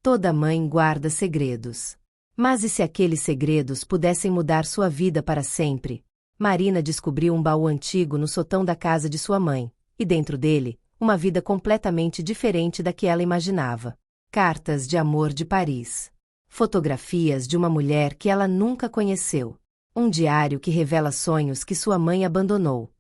Toda mãe guarda segredos. Mas e se aqueles segredos pudessem mudar sua vida para sempre? Marina descobriu um baú antigo no sótão da casa de sua mãe, e dentro dele, uma vida completamente diferente da que ela imaginava. Cartas de amor de Paris. Fotografias de uma mulher que ela nunca conheceu. Um diário que revela sonhos que sua mãe abandonou.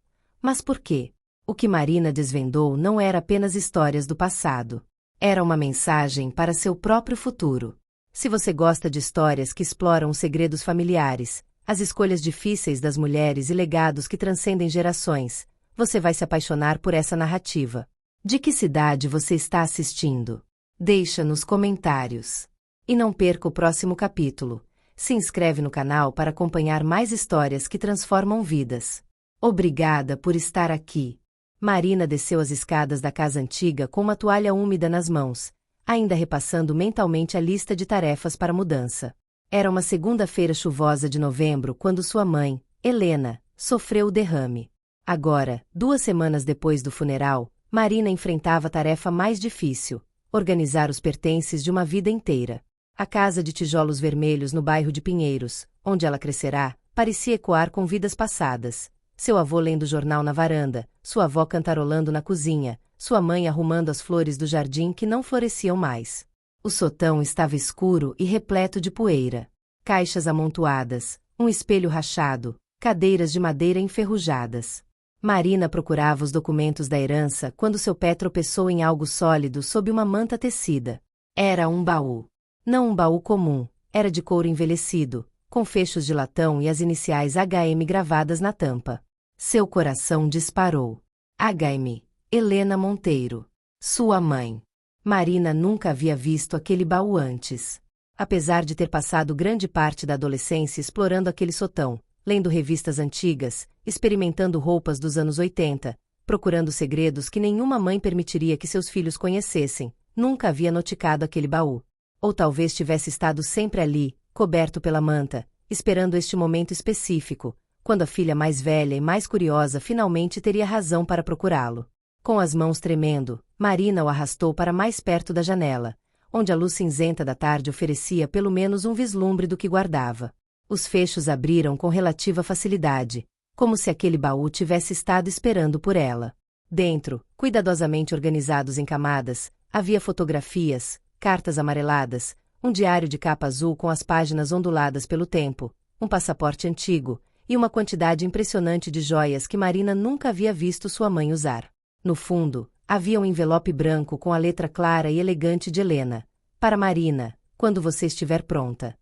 Mas por quê? O que Marina desvendou não era apenas histórias do passado. Era uma mensagem para seu próprio futuro. Se você gosta de histórias que exploram os segredos familiares, as escolhas difíceis das mulheres e legados que transcendem gerações, você vai se apaixonar por essa narrativa. De que cidade você está assistindo? Deixa nos comentários. E não perca o próximo capítulo. Se inscreve no canal para acompanhar mais histórias que transformam vidas. Obrigada por estar aqui. Marina desceu as escadas da casa antiga com uma toalha úmida nas mãos, ainda repassando mentalmente a lista de tarefas para a mudança. Era uma segunda-feira chuvosa de novembro quando sua mãe, Helena, sofreu o derrame. Agora, 2 semanas depois do funeral, Marina enfrentava a tarefa mais difícil: organizar os pertences de uma vida inteira. A casa de tijolos vermelhos no bairro de Pinheiros, onde ela crescerá, parecia ecoar com vidas passadas. Seu avô lendo jornal na varanda, sua avó cantarolando na cozinha, sua mãe arrumando as flores do jardim que não floresciam mais. O sótão estava escuro e repleto de poeira. Caixas amontoadas, um espelho rachado, cadeiras de madeira enferrujadas. Marina procurava os documentos da herança quando seu pé tropeçou em algo sólido sob uma manta tecida. Era um baú. Não um baú comum, era de couro envelhecido, com fechos de latão e as iniciais HM gravadas na tampa. Seu coração disparou. HM, Helena Monteiro. Sua mãe. Marina nunca havia visto aquele baú antes. Apesar de ter passado grande parte da adolescência explorando aquele sótão, lendo revistas antigas, experimentando roupas dos anos 80, procurando segredos que nenhuma mãe permitiria que seus filhos conhecessem, nunca havia noticado aquele baú. Ou talvez tivesse estado sempre ali, coberto pela manta, esperando este momento específico, quando a filha mais velha e mais curiosa finalmente teria razão para procurá-lo. Com as mãos tremendo, Marina o arrastou para mais perto da janela, onde a luz cinzenta da tarde oferecia pelo menos um vislumbre do que guardava. Os fechos abriram com relativa facilidade, como se aquele baú tivesse estado esperando por ela. Dentro, cuidadosamente organizados em camadas, havia fotografias, cartas amareladas, um diário de capa azul com as páginas onduladas pelo tempo, um passaporte antigo, e uma quantidade impressionante de joias que Marina nunca havia visto sua mãe usar. No fundo, havia um envelope branco com a letra clara e elegante de Helena. Para Marina, quando você estiver pronta.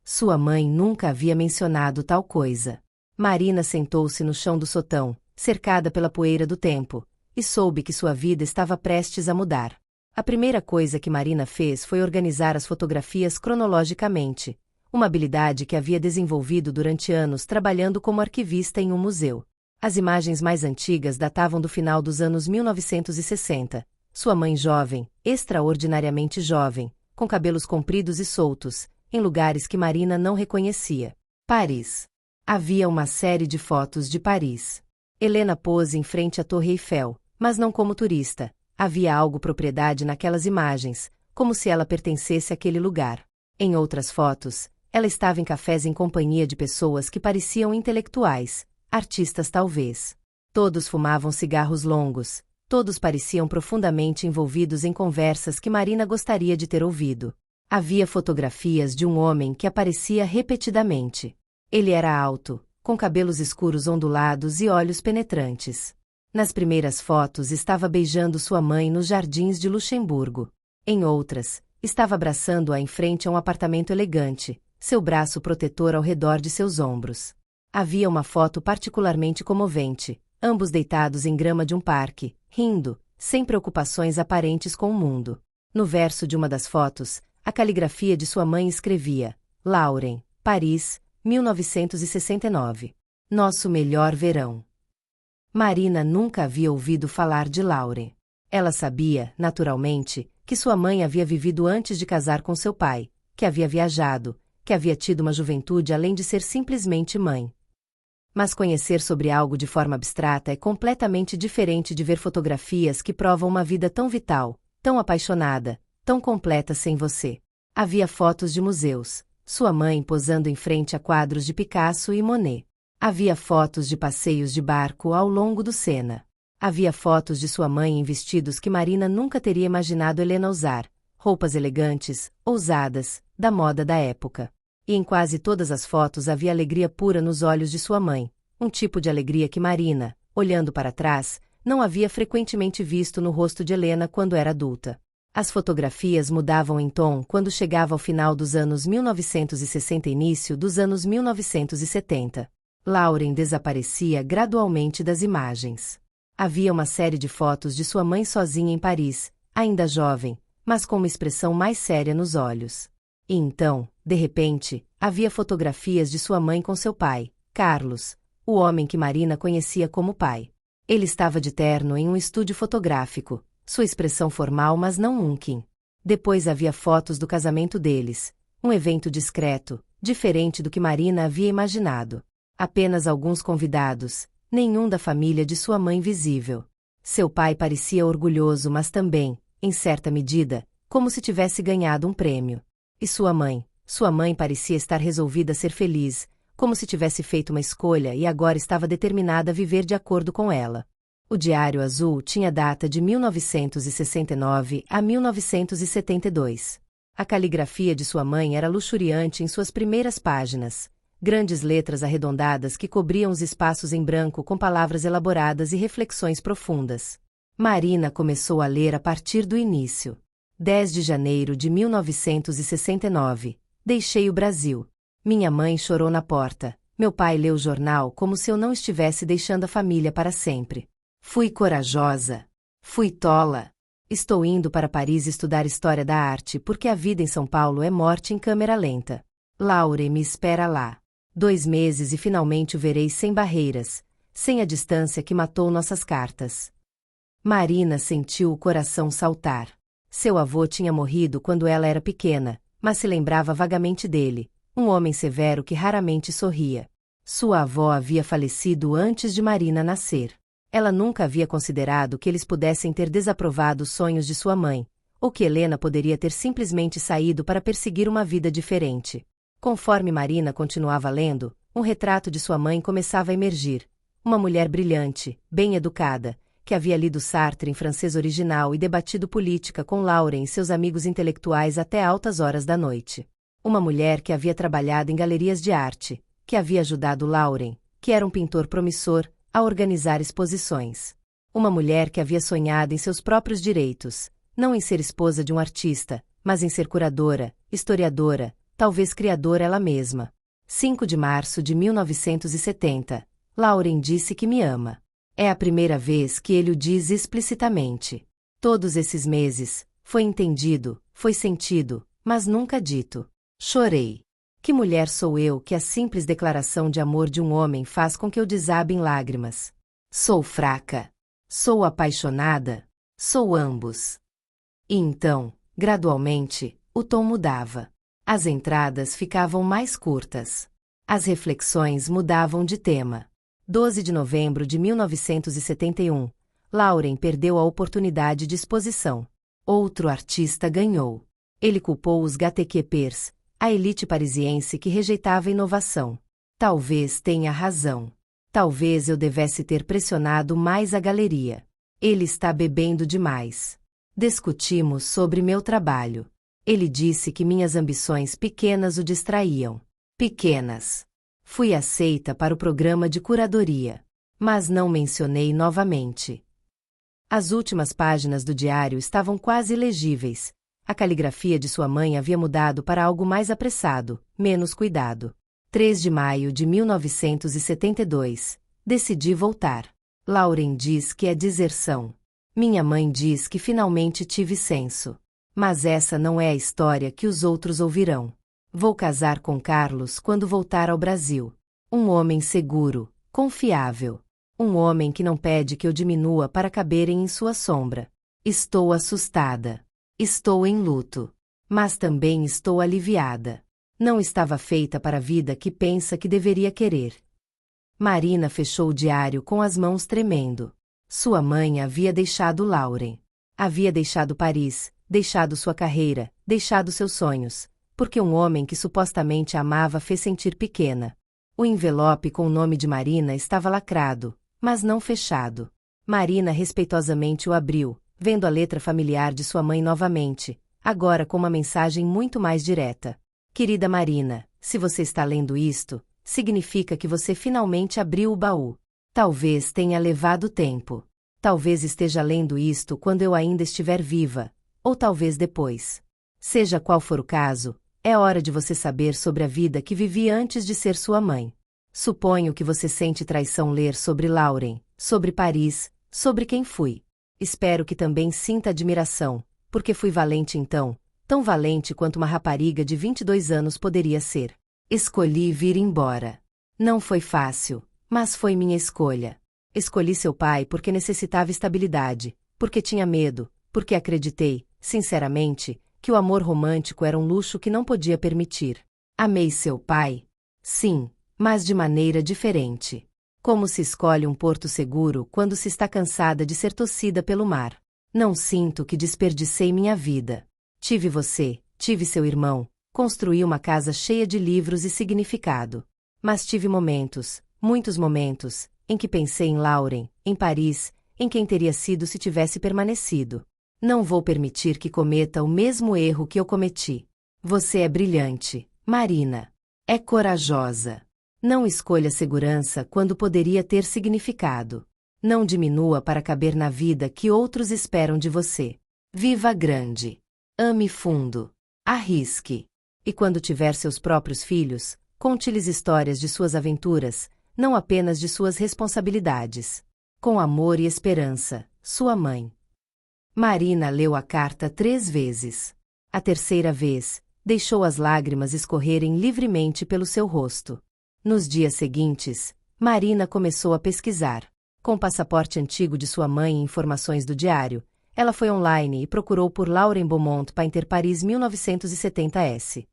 Sua mãe nunca havia mencionado tal coisa. Marina sentou-se no chão do sótão, cercada pela poeira do tempo, e soube que sua vida estava prestes a mudar. A primeira coisa que Marina fez foi organizar as fotografias cronologicamente, uma habilidade que havia desenvolvido durante anos trabalhando como arquivista em um museu. As imagens mais antigas datavam do final dos anos 1960. Sua mãe jovem, extraordinariamente jovem, com cabelos compridos e soltos, em lugares que Marina não reconhecia. Paris. Havia uma série de fotos de Paris. Helena pôs em frente à Torre Eiffel, mas não como turista. Havia algo propriedade naquelas imagens, como se ela pertencesse àquele lugar. Em outras fotos, ela estava em cafés em companhia de pessoas que pareciam intelectuais, artistas talvez. Todos fumavam cigarros longos, todos pareciam profundamente envolvidos em conversas que Marina gostaria de ter ouvido. Havia fotografias de um homem que aparecia repetidamente. Ele era alto, com cabelos escuros ondulados e olhos penetrantes. Nas primeiras fotos estava beijando sua mãe nos jardins de Luxemburgo. Em outras, estava abraçando-a em frente a um apartamento elegante, seu braço protetor ao redor de seus ombros. Havia uma foto particularmente comovente, ambos deitados em grama de um parque, rindo, sem preocupações aparentes com o mundo. No verso de uma das fotos, a caligrafia de sua mãe escrevia: Lauren, Paris, 1969. Nosso melhor verão. Marina nunca havia ouvido falar de Lauren. Ela sabia, naturalmente, que sua mãe havia vivido antes de casar com seu pai, que havia viajado, que havia tido uma juventude além de ser simplesmente mãe. Mas conhecer sobre algo de forma abstrata é completamente diferente de ver fotografias que provam uma vida tão vital, tão apaixonada, tão completa sem você. Havia fotos de museus, sua mãe posando em frente a quadros de Picasso e Monet. Havia fotos de passeios de barco ao longo do Sena. Havia fotos de sua mãe em vestidos que Marina nunca teria imaginado Helena usar, roupas elegantes, ousadas, da moda da época. E em quase todas as fotos havia alegria pura nos olhos de sua mãe, um tipo de alegria que Marina, olhando para trás, não havia frequentemente visto no rosto de Helena quando era adulta. As fotografias mudavam em tom quando chegava ao final dos anos 1960 e início dos anos 1970. Lauren desaparecia gradualmente das imagens. Havia uma série de fotos de sua mãe sozinha em Paris, ainda jovem, mas com uma expressão mais séria nos olhos. E então, de repente, havia fotografias de sua mãe com seu pai, Carlos, o homem que Marina conhecia como pai. Ele estava de terno em um estúdio fotográfico, sua expressão formal mas não unkin. Depois havia fotos do casamento deles, um evento discreto, diferente do que Marina havia imaginado. Apenas alguns convidados, nenhum da família de sua mãe visível. Seu pai parecia orgulhoso mas também, em certa medida, como se tivesse ganhado um prêmio. E sua mãe parecia estar resolvida a ser feliz, como se tivesse feito uma escolha e agora estava determinada a viver de acordo com ela. O Diário Azul tinha data de 1969 a 1972. A caligrafia de sua mãe era luxuriante em suas primeiras páginas, grandes letras arredondadas que cobriam os espaços em branco com palavras elaboradas e reflexões profundas. Marina começou a ler a partir do início. 10 de janeiro de 1969. Deixei o Brasil. Minha mãe chorou na porta. Meu pai leu o jornal como se eu não estivesse deixando a família para sempre. Fui corajosa. Fui tola. Estou indo para Paris estudar História da Arte porque a vida em São Paulo é morte em câmera lenta. Laure me espera lá. 2 meses e finalmente o verei sem barreiras, sem a distância que matou nossas cartas. Marina sentiu o coração saltar. Seu avô tinha morrido quando ela era pequena, mas se lembrava vagamente dele, um homem severo que raramente sorria. Sua avó havia falecido antes de Marina nascer. Ela nunca havia considerado que eles pudessem ter desaprovado os sonhos de sua mãe, ou que Helena poderia ter simplesmente saído para perseguir uma vida diferente. Conforme Marina continuava lendo, um retrato de sua mãe começava a emergir. Uma mulher brilhante, bem educada, que havia lido Sartre em francês original e debatido política com Lauren e seus amigos intelectuais até altas horas da noite. Uma mulher que havia trabalhado em galerias de arte, que havia ajudado Lauren, que era um pintor promissor, a organizar exposições. Uma mulher que havia sonhado em seus próprios direitos, não em ser esposa de um artista, mas em ser curadora, historiadora, talvez criadora ela mesma. 5 de março de 1970. Lauren disse que me ama. É a primeira vez que ele o diz explicitamente. Todos esses meses, foi entendido, foi sentido, mas nunca dito. Chorei. Que mulher sou eu que a simples declaração de amor de um homem faz com que eu desabe em lágrimas? Sou fraca. Sou apaixonada. Sou ambos. E então, gradualmente, o tom mudava. As entradas ficavam mais curtas. As reflexões mudavam de tema. 12 de novembro de 1971. Lauren perdeu a oportunidade de exposição. Outro artista ganhou. Ele culpou os gatekeepers, a elite parisiense que rejeitava a inovação. Talvez tenha razão. Talvez eu devesse ter pressionado mais a galeria. Ele está bebendo demais. Discutimos sobre meu trabalho. Ele disse que minhas ambições pequenas o distraíam. Pequenas. Fui aceita para o programa de curadoria. Mas não mencionei novamente. As últimas páginas do diário estavam quase ilegíveis. A caligrafia de sua mãe havia mudado para algo mais apressado, menos cuidado. 3 de maio de 1972. Decidi voltar. Lauren diz que é deserção. Minha mãe diz que finalmente tive senso. Mas essa não é a história que os outros ouvirão. Vou casar com Carlos quando voltar ao Brasil. Um homem seguro, confiável. Um homem que não pede que eu diminua para caberem em sua sombra. Estou assustada. Estou em luto. Mas também estou aliviada. Não estava feita para a vida que pensa que deveria querer. Marina fechou o diário com as mãos tremendo. Sua mãe havia deixado Lauren. Havia deixado Paris, deixado sua carreira, deixado seus sonhos, porque um homem que supostamente a amava fez sentir pequena. O envelope com o nome de Marina estava lacrado, mas não fechado. Marina respeitosamente o abriu, vendo a letra familiar de sua mãe novamente, agora com uma mensagem muito mais direta. Querida Marina, se você está lendo isto, significa que você finalmente abriu o baú. Talvez tenha levado tempo. Talvez esteja lendo isto quando eu ainda estiver viva, ou talvez depois. Seja qual for o caso, é hora de você saber sobre a vida que vivi antes de ser sua mãe. Suponho que você sente traição ler sobre Lauren, sobre Paris, sobre quem fui. Espero que também sinta admiração, porque fui valente então, tão valente quanto uma rapariga de 22 anos poderia ser. Escolhi vir embora. Não foi fácil, mas foi minha escolha. Escolhi seu pai porque necessitava estabilidade, porque tinha medo, porque acreditei, sinceramente, que o amor romântico era um luxo que não podia permitir. Amei seu pai? Sim, mas de maneira diferente. Como se escolhe um porto seguro quando se está cansada de ser tossida pelo mar. Não sinto que desperdicei minha vida. Tive você, tive seu irmão, construí uma casa cheia de livros e significado. Mas tive momentos, muitos momentos, em que pensei em Lauren, em Paris, em quem teria sido se tivesse permanecido. Não vou permitir que cometa o mesmo erro que eu cometi. Você é brilhante, Marina. É corajosa. Não escolha segurança quando poderia ter significado. Não diminua para caber na vida que outros esperam de você. Viva grande. Ame fundo. Arrisque. E quando tiver seus próprios filhos, conte-lhes histórias de suas aventuras, não apenas de suas responsabilidades. Com amor e esperança, sua mãe. Marina leu a carta 3 vezes. A terceira vez, deixou as lágrimas escorrerem livremente pelo seu rosto. Nos dias seguintes, Marina começou a pesquisar. Com o passaporte antigo de sua mãe e informações do diário, ela foi online e procurou por Lauren Beaumont Painter Paris 1970s.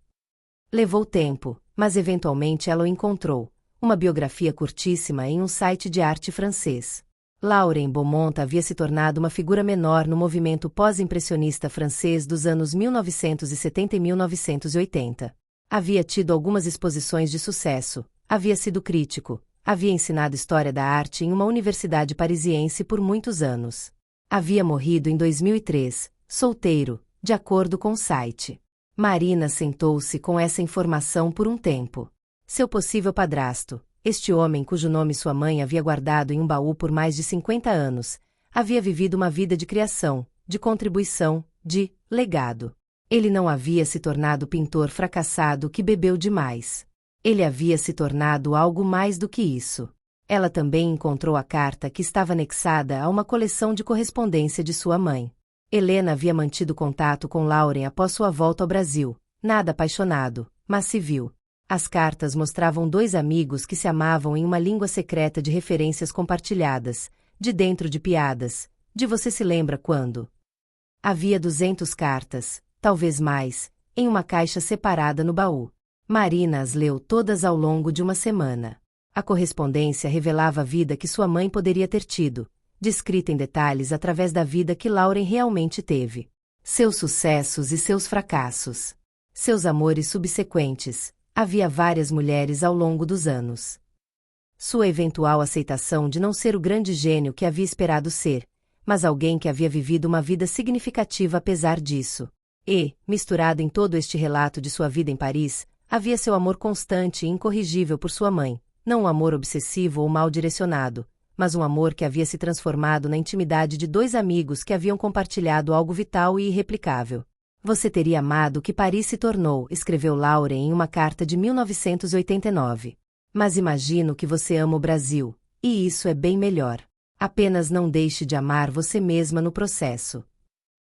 Levou tempo, mas eventualmente ela o encontrou. Uma biografia curtíssima em um site de arte francês. Lauren Beaumont havia se tornado uma figura menor no movimento pós-impressionista francês dos anos 1970 e 1980. Havia tido algumas exposições de sucesso, havia sido crítico, havia ensinado história da arte em uma universidade parisiense por muitos anos. Havia morrido em 2003, solteiro, de acordo com o site. Marina sentou-se com essa informação por um tempo. Seu possível padrasto, este homem cujo nome sua mãe havia guardado em um baú por mais de 50 anos, havia vivido uma vida de criação, de contribuição, de legado. Ele não havia se tornado pintor fracassado que bebeu demais. Ele havia se tornado algo mais do que isso. Ela também encontrou a carta que estava anexada a uma coleção de correspondência de sua mãe. Helena havia mantido contato com Lauren após sua volta ao Brasil, nada apaixonado, mas civil. As cartas mostravam 2 amigos que se amavam em uma língua secreta de referências compartilhadas, de dentro de piadas, de você se lembra quando? Havia 200 cartas, talvez mais, em uma caixa separada no baú. Marina as leu todas ao longo de uma semana. A correspondência revelava a vida que sua mãe poderia ter tido, descrita em detalhes através da vida que Lauren realmente teve. Seus sucessos e seus fracassos. Seus amores subsequentes. Havia várias mulheres ao longo dos anos. Sua eventual aceitação de não ser o grande gênio que havia esperado ser, mas alguém que havia vivido uma vida significativa apesar disso. E, misturado em todo este relato de sua vida em Paris, havia seu amor constante e incorrigível por sua mãe, não um amor obsessivo ou mal direcionado, mas um amor que havia se transformado na intimidade de 2 amigos que haviam compartilhado algo vital e irreplicável. Você teria amado o que Paris se tornou, escreveu Lauren em uma carta de 1989. Mas imagino que você ama o Brasil, e isso é bem melhor. Apenas não deixe de amar você mesma no processo.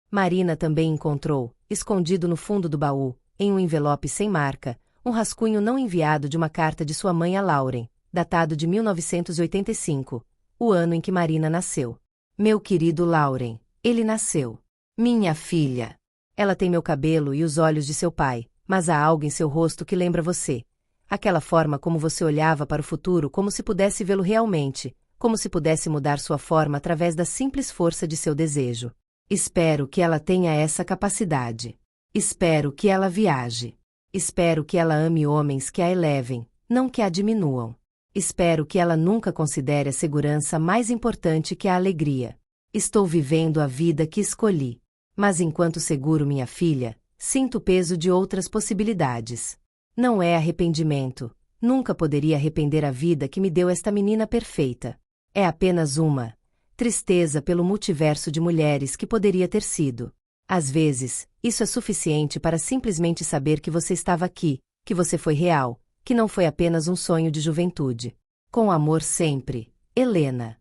Marina também encontrou, escondido no fundo do baú, em um envelope sem marca, um rascunho não enviado de uma carta de sua mãe a Lauren, datado de 1985, o ano em que Marina nasceu. Meu querido Lauren, ele nasceu. Minha filha. Ela tem meu cabelo e os olhos de seu pai, mas há algo em seu rosto que lembra você. Aquela forma como você olhava para o futuro como se pudesse vê-lo realmente, como se pudesse mudar sua forma através da simples força de seu desejo. Espero que ela tenha essa capacidade. Espero que ela viaje. Espero que ela ame homens que a elevem, não que a diminuam. Espero que ela nunca considere a segurança mais importante que a alegria. Estou vivendo a vida que escolhi. Mas enquanto seguro minha filha, sinto o peso de outras possibilidades. Não é arrependimento. Nunca poderia arrepender a vida que me deu esta menina perfeita. É apenas uma tristeza pelo multiverso de mulheres que poderia ter sido. Às vezes, isso é suficiente para simplesmente saber que você estava aqui, que você foi real, que não foi apenas um sonho de juventude. Com amor sempre, Helena.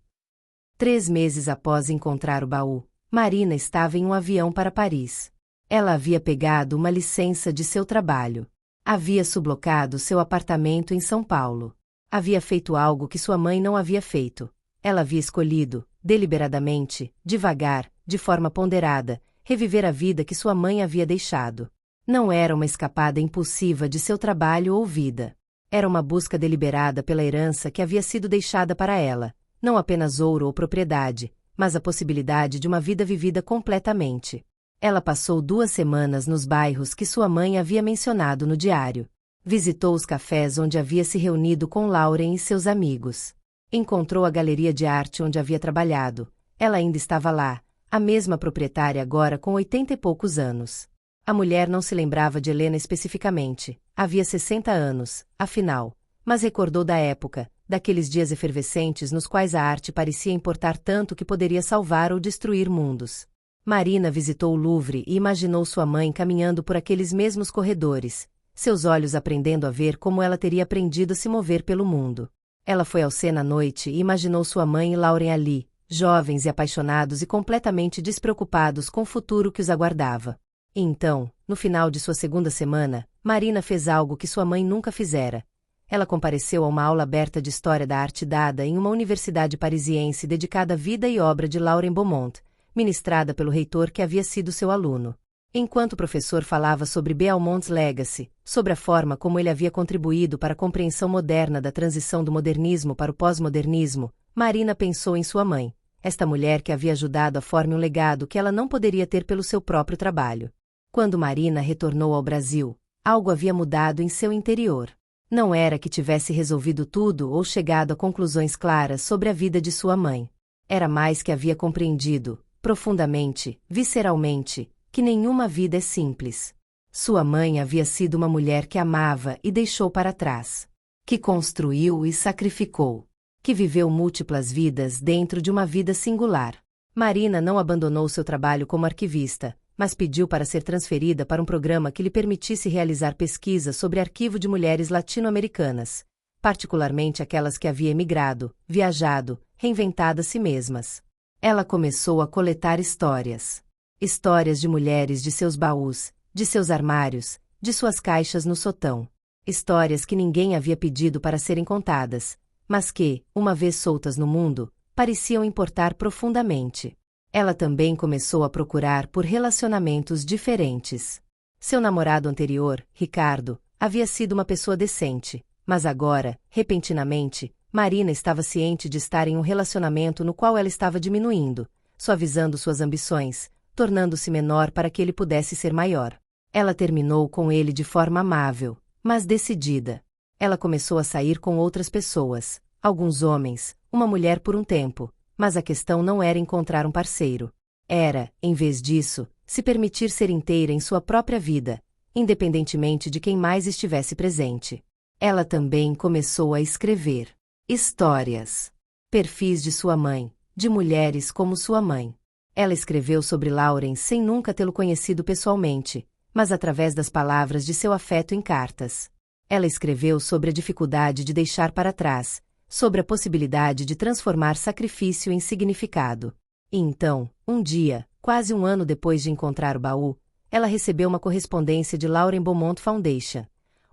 3 meses após encontrar o baú, Marina estava em um avião para Paris. Ela havia pegado uma licença de seu trabalho. Havia sublocado seu apartamento em São Paulo. Havia feito algo que sua mãe não havia feito. Ela havia escolhido, deliberadamente, devagar, de forma ponderada, reviver a vida que sua mãe havia deixado. Não era uma escapada impulsiva de seu trabalho ou vida. Era uma busca deliberada pela herança que havia sido deixada para ela, não apenas ouro ou propriedade, mas a possibilidade de uma vida vivida completamente. Ela passou 2 semanas nos bairros que sua mãe havia mencionado no diário. Visitou os cafés onde havia se reunido com Lauren e seus amigos. Encontrou a galeria de arte onde havia trabalhado. Ela ainda estava lá, a mesma proprietária agora com 80 e poucos anos. A mulher não se lembrava de Helena especificamente, havia 60 anos, afinal, mas recordou da época, daqueles dias efervescentes nos quais a arte parecia importar tanto que poderia salvar ou destruir mundos. Marina visitou o Louvre e imaginou sua mãe caminhando por aqueles mesmos corredores, seus olhos aprendendo a ver como ela teria aprendido a se mover pelo mundo. Ela foi ao Sena à noite e imaginou sua mãe e Lauren ali, jovens e apaixonados e completamente despreocupados com o futuro que os aguardava. E então, no final de sua 2ª semana, Marina fez algo que sua mãe nunca fizera. Ela compareceu a uma aula aberta de História da Arte dada em uma universidade parisiense dedicada à vida e obra de Lauren Beaumont, ministrada pelo reitor que havia sido seu aluno. Enquanto o professor falava sobre Beaumont's legacy, sobre a forma como ele havia contribuído para a compreensão moderna da transição do modernismo para o pós-modernismo, Marina pensou em sua mãe, esta mulher que havia ajudado a formar um legado que ela não poderia ter pelo seu próprio trabalho. Quando Marina retornou ao Brasil, algo havia mudado em seu interior. Não era que tivesse resolvido tudo ou chegado a conclusões claras sobre a vida de sua mãe. Era mais que havia compreendido, profundamente, visceralmente, que nenhuma vida é simples. Sua mãe havia sido uma mulher que amava e deixou para trás. Que construiu e sacrificou. Que viveu múltiplas vidas dentro de uma vida singular. Marina não abandonou seu trabalho como arquivista, mas pediu para ser transferida para um programa que lhe permitisse realizar pesquisa sobre arquivo de mulheres latino-americanas, particularmente aquelas que haviam emigrado, viajado, reinventado a si mesmas. Ela começou a coletar histórias. Histórias de mulheres de seus baús, de seus armários, de suas caixas no sótão. Histórias que ninguém havia pedido para serem contadas, mas que, uma vez soltas no mundo, pareciam importar profundamente. Ela também começou a procurar por relacionamentos diferentes. Seu namorado anterior, Ricardo, havia sido uma pessoa decente, mas agora, repentinamente, Marina estava ciente de estar em um relacionamento no qual ela estava diminuindo, suavizando suas ambições, tornando-se menor para que ele pudesse ser maior. Ela terminou com ele de forma amável, mas decidida. Ela começou a sair com outras pessoas, alguns homens, uma mulher por um tempo, mas a questão não era encontrar um parceiro. Era, em vez disso, se permitir ser inteira em sua própria vida, independentemente de quem mais estivesse presente. Ela também começou a escrever histórias. Perfis de sua mãe, de mulheres como sua mãe. Ela escreveu sobre Lauren sem nunca tê-lo conhecido pessoalmente, mas através das palavras de seu afeto em cartas. Ela escreveu sobre a dificuldade de deixar para trás, sobre a possibilidade de transformar sacrifício em significado. E então, um dia, quase um ano depois de encontrar o baú, ela recebeu uma correspondência de Lauren Beaumont Foundation,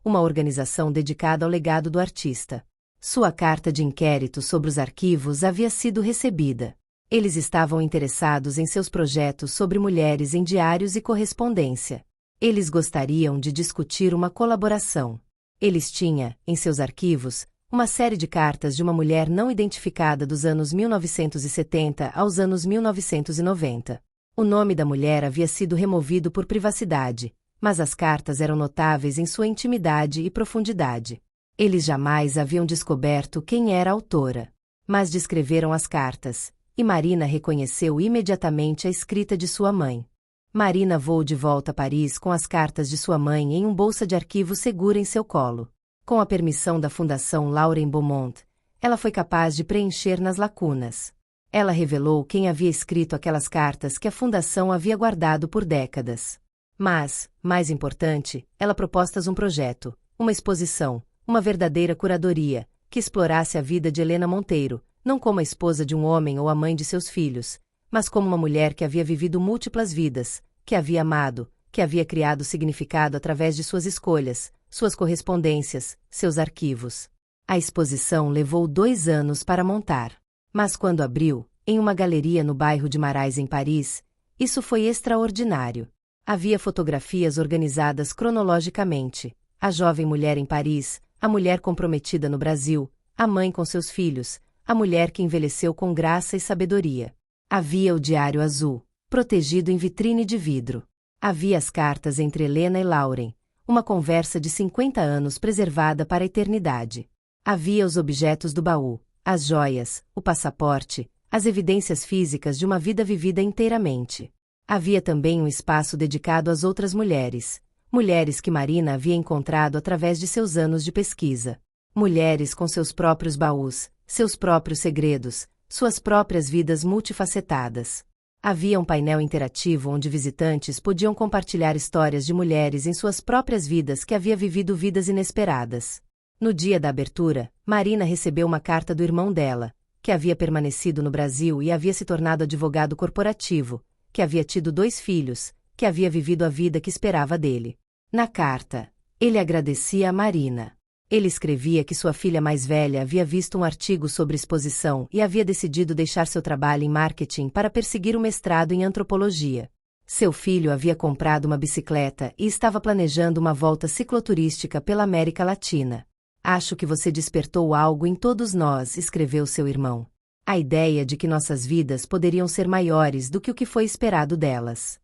uma organização dedicada ao legado do artista. Sua carta de inquérito sobre os arquivos havia sido recebida. Eles estavam interessados em seus projetos sobre mulheres em diários e correspondência. Eles gostariam de discutir uma colaboração. Eles tinham, em seus arquivos, uma série de cartas de uma mulher não identificada dos anos 1970 aos anos 1990. O nome da mulher havia sido removido por privacidade, mas as cartas eram notáveis em sua intimidade e profundidade. Eles jamais haviam descoberto quem era a autora, mas descreveram as cartas, e Marina reconheceu imediatamente a escrita de sua mãe. Marina voou de volta a Paris com as cartas de sua mãe em bolsa de arquivo segura em seu colo. Com a permissão da Fundação Lauren Beaumont, ela foi capaz de preencher nas lacunas. Ela revelou quem havia escrito aquelas cartas que a Fundação havia guardado por décadas. Mas, mais importante, ela propôs um projeto, uma exposição, uma verdadeira curadoria, que explorasse a vida de Helena Monteiro, não como a esposa de um homem ou a mãe de seus filhos, mas como uma mulher que havia vivido múltiplas vidas, que havia amado, que havia criado significado através de suas escolhas, suas correspondências, seus arquivos. A exposição levou 2 anos para montar. Mas quando abriu, em uma galeria no bairro de Marais em Paris, isso foi extraordinário. Havia fotografias organizadas cronologicamente. A jovem mulher em Paris, a mulher comprometida no Brasil, a mãe com seus filhos, a mulher que envelheceu com graça e sabedoria. Havia o diário azul, protegido em vitrine de vidro. Havia as cartas entre Helena e Lauren, uma conversa de 50 anos preservada para a eternidade. Havia os objetos do baú, as joias, o passaporte, as evidências físicas de uma vida vivida inteiramente. Havia também um espaço dedicado às outras mulheres, mulheres que Marina havia encontrado através de seus anos de pesquisa. Mulheres com seus próprios baús, seus próprios segredos, suas próprias vidas multifacetadas. Havia um painel interativo onde visitantes podiam compartilhar histórias de mulheres em suas próprias vidas que havia vivido vidas inesperadas. No dia da abertura, Marina recebeu uma carta do irmão dela, que havia permanecido no Brasil e havia se tornado advogado corporativo, que havia tido 2 filhos, que havia vivido a vida que esperava dele. Na carta, ele agradecia a Marina. Ele escrevia que sua filha mais velha havia visto um artigo sobre exposição e havia decidido deixar seu trabalho em marketing para perseguir o mestrado em antropologia. Seu filho havia comprado uma bicicleta e estava planejando uma volta cicloturística pela América Latina. Acho que você despertou algo em todos nós, escreveu seu irmão. A ideia de que nossas vidas poderiam ser maiores do que o que foi esperado delas.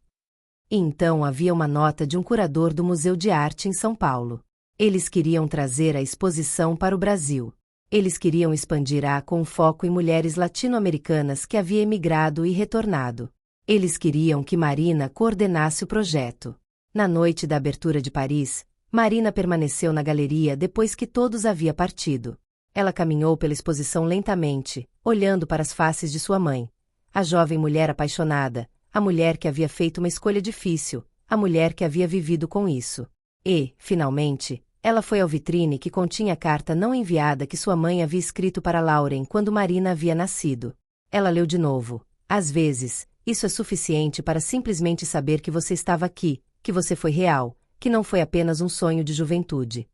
E então havia uma nota de um curador do Museu de Arte em São Paulo. Eles queriam trazer a exposição para o Brasil. Eles queriam expandir com foco em mulheres latino-americanas que haviam emigrado e retornado. Eles queriam que Marina coordenasse o projeto. Na noite da abertura de Paris, Marina permaneceu na galeria depois que todos haviam partido. Ela caminhou pela exposição lentamente, olhando para as faces de sua mãe. A jovem mulher apaixonada, a mulher que havia feito uma escolha difícil, a mulher que havia vivido com isso. E, finalmente, ela foi ao vitrine que continha a carta não enviada que sua mãe havia escrito para Lauren quando Marina havia nascido. Ela leu de novo. Às vezes, isso é suficiente para simplesmente saber que você estava aqui, que você foi real, que não foi apenas um sonho de juventude.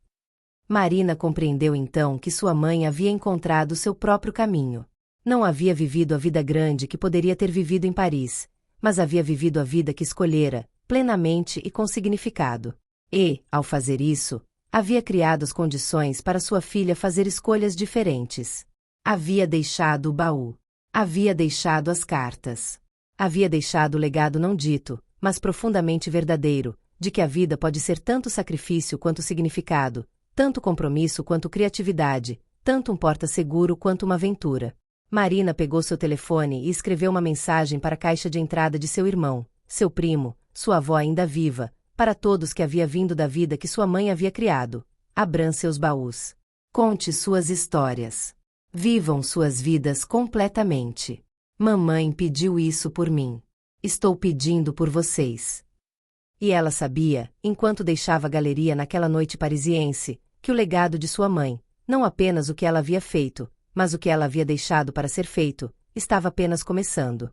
Marina compreendeu então que sua mãe havia encontrado seu próprio caminho. Não havia vivido a vida grande que poderia ter vivido em Paris, mas havia vivido a vida que escolhera, plenamente e com significado. E, ao fazer isso, havia criado as condições para sua filha fazer escolhas diferentes. Havia deixado o baú. Havia deixado as cartas. Havia deixado o legado não dito, mas profundamente verdadeiro, de que a vida pode ser tanto sacrifício quanto significado, tanto compromisso quanto criatividade, tanto um porta-seguro quanto uma aventura. Marina pegou seu telefone e escreveu uma mensagem para a caixa de entrada de seu irmão, seu primo, sua avó ainda viva, para todos que havia vindo da vida que sua mãe havia criado. Abram seus baús. Conte suas histórias. Vivam suas vidas completamente. Mamãe pediu isso por mim. Estou pedindo por vocês. E ela sabia, enquanto deixava a galeria naquela noite parisiense, que o legado de sua mãe, não apenas o que ela havia feito, mas o que ela havia deixado para ser feito, estava apenas começando.